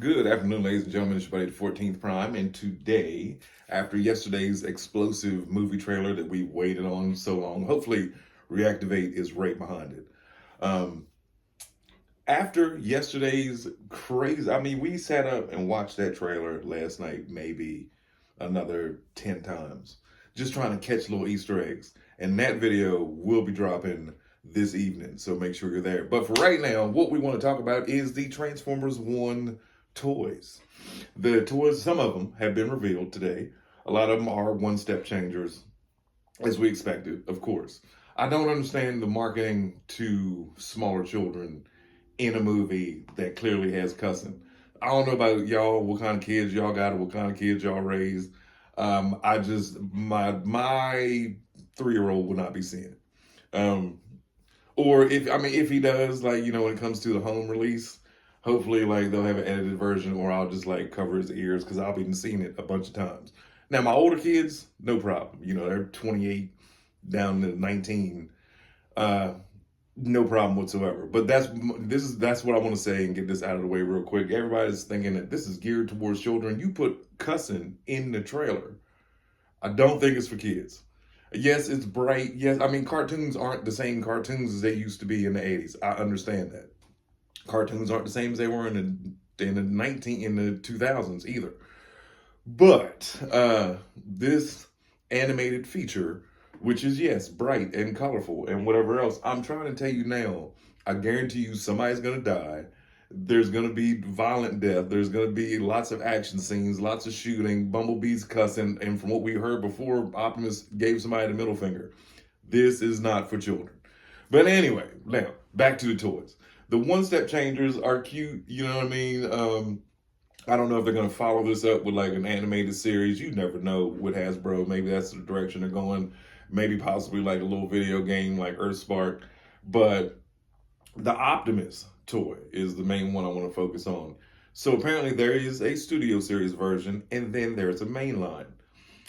Good afternoon, ladies and gentlemen. It's your buddy, the 14th Prime, and today, after yesterday's explosive movie trailer that we waited on so long, hopefully Reactivate is right behind it. Um, After yesterday's crazy, we sat up and watched that trailer last night, maybe another 10 times, just trying to catch little Easter eggs. And that video will be dropping this evening, so make sure you're there. But for right now, what we want to talk about is the Transformers 1 toys. The toys, some of them have been revealed today. A lot of them are one-step changers, as we expected, of course. I don't understand the marketing to smaller children in a movie that clearly has cussing. I don't know about y'all, what kind of kids y'all got, or what kind of kids y'all raised. I just my 3-year-old will not be seeing it. Or if he does, like, when it comes to the home release, hopefully like they'll have an edited version, or I'll just like cover his ears because I've been seeing it a bunch of times. Now my older kids, no problem. They're 28 down to 19. No problem whatsoever. But that's what I want to say and get this out of the way real quick. Everybody's thinking that this is geared towards children. You put cussing in the trailer. I don't think it's for kids. Yes, it's bright. Yes, cartoons aren't the same cartoons as they used to be in the 80s. I understand that. Cartoons aren't the same as they were in the 2000s either. But this animated feature, which is, yes, bright and colorful and whatever else, I'm trying to tell you now, I guarantee you somebody's going to die. There's going to be violent death. There's going to be lots of action scenes, lots of shooting, Bumblebee's cussing, and from what we heard before, Optimus gave somebody the middle finger. This is not for children. But anyway, now, back to the toys. The one-step changers are cute, you know what I mean? I don't know if they're going to follow this up with like an animated series. You never know with Hasbro. Maybe that's the direction they're going. Maybe possibly like a little video game like Earthspark. But the Optimus toy is the main one I want to focus on. So apparently there is a studio series version, and then there's a mainline.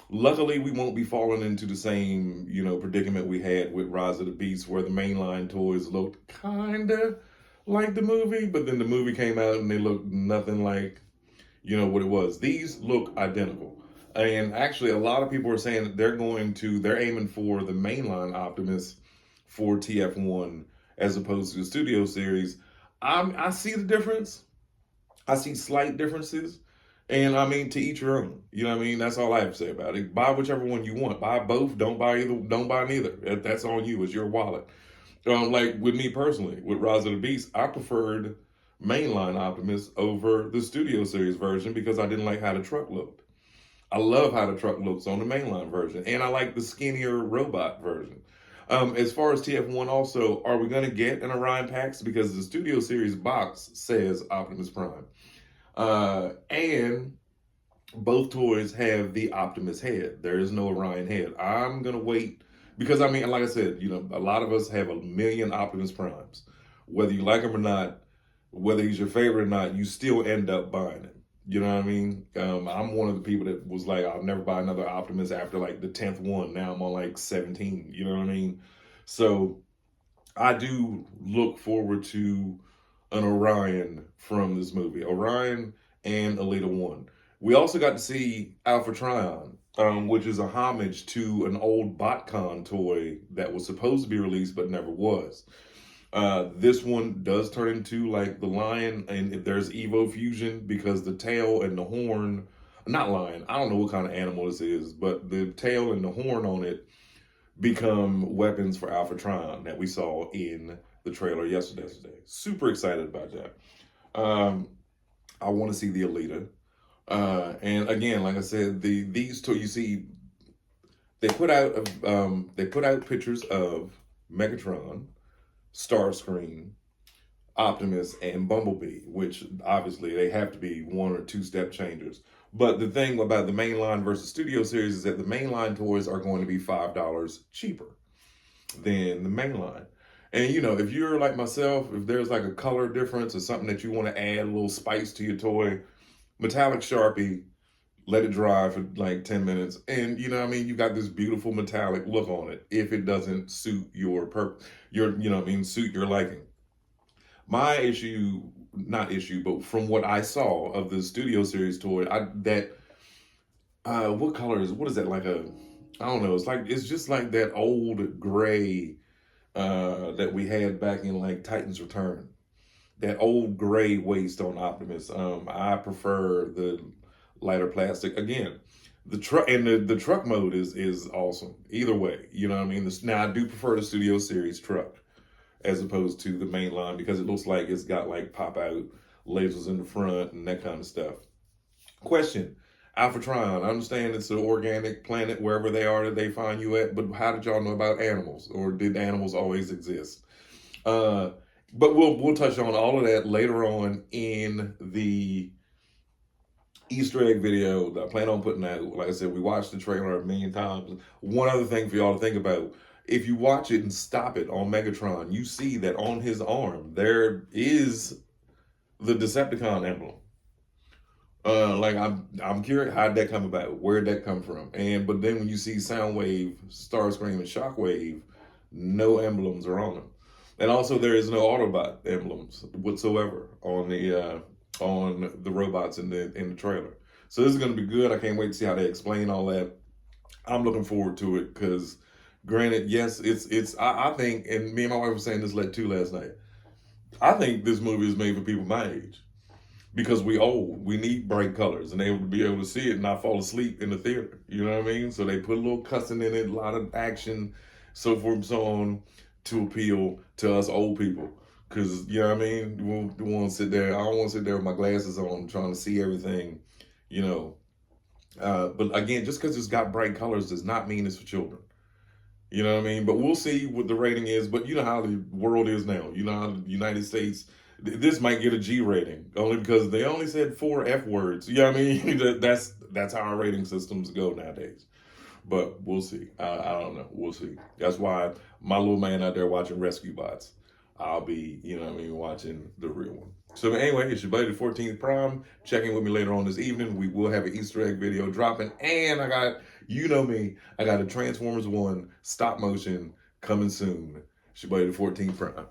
Luckily, we won't be falling into the same, predicament we had with Rise of the Beast, where the mainline toys looked kind of like the movie, but then the movie came out and they looked nothing like, what it was. These look identical. And actually, a lot of people are saying that they're aiming for the mainline Optimus for TF1 as opposed to the studio series. I see the difference. I see slight differences. And to each your own. That's all I have to say about it. Buy whichever one you want. Buy both. Don't buy either. Don't buy neither. That's on you. It's your wallet. Like with me personally, with Rise of the Beast, I preferred mainline Optimus over the studio series version because I didn't like how the truck looked. I love how the truck looks on the mainline version, and I like the skinnier robot version. As far as TF1 also, are we going to get an Orion Pax? Because the studio series box says Optimus Prime. And both toys have the Optimus head. There is no Orion head. I'm going to wait because, like I said, a lot of us have a million Optimus Primes. Whether you like him or not, whether he's your favorite or not, you still end up buying him. You know what I mean? I'm one of the people that was like, I'll never buy another Optimus after like the 10th one. Now I'm on like 17. You know what I mean? So I do look forward to an Orion from this movie. Orion and Elita 1. We also got to see Alpha Trion, which is a homage to an old BotCon toy that was supposed to be released but never was. This one does turn into like the lion, and if there's Evo Fusion, because the tail and the horn, not lion, I don't know what kind of animal this is, but the tail and the horn on it become weapons for Alpha Trion that we saw in the trailer yesterday. Super excited about that. I want to see the Elita. And again, like I said, these two, you see, they put out pictures of Megatron, Starscream, Optimus, and Bumblebee, which obviously they have to be 1 or 2 step changers. But the thing about the mainline versus studio series is that the mainline toys are going to be $5 cheaper than the mainline. And if you're like myself, if there's like a color difference or something that you want to add a little spice to your toy, metallic Sharpie, let it dry for like 10 minutes. And you got this beautiful metallic look on it if it doesn't suit your suit your liking. My issue not issue, but from what I saw of the Studio Series toy, what color is, what is that, like a, I don't know, it's just like that old gray that we had back in like Titan's Return. That old gray waist on Optimus. I prefer the lighter plastic. Again, the truck and the truck mode is awesome. Either way, you know what I mean? Now I do prefer the Studio Series truck as opposed to the Mainline because it looks like it's got like pop out lasers in the front and that kind of stuff. Question. Alpha Trion, I understand it's an organic planet wherever they are that they find you at, but how did y'all know about animals? Or did animals always exist? Uh, but we'll touch on all of that later on in the Easter egg video that I plan on putting out. Like I said, we watched the trailer a million times. One other thing for y'all to think about. If you watch it and stop it on Megatron, you see that on his arm, there is the Decepticon emblem. Like I'm curious, how'd that come about? Where'd that come from? But then when you see Soundwave, Starscream, and Shockwave, no emblems are on them. And also there is no Autobot emblems whatsoever on the robots in the trailer. So this is gonna be good. I can't wait to see how they explain all that. I'm looking forward to it because granted, yes, I think, and me and my wife were saying this too last night. I think this movie is made for people my age because we old. We need bright colors and they would be able to see it and not fall asleep in the theater. You know what I mean? So they put a little cussing in it, a lot of action, so forth and so on, to appeal to us old people. Because, you know what I mean? We want to sit there. I don't want to sit there with my glasses on trying to see everything, you know. But again, just because it's got bright colors does not mean it's for children. You know what I mean? But we'll see what the rating is. But you know how the world is now. You know how the United States, this might get a G rating only because they only said 4 F words. You know what I mean? That's how our rating systems go nowadays. But we'll see. I don't know. We'll see. That's why my little man out there watching Rescue Bots, I'll be, you know what I mean, watching the real one. So anyway, it's your buddy, the 14th Prime. Check in with me later on this evening. We will have an Easter egg video dropping. And I got, you know me, I got a Transformers 1 stop motion coming soon. It's your buddy, the 14th Prime.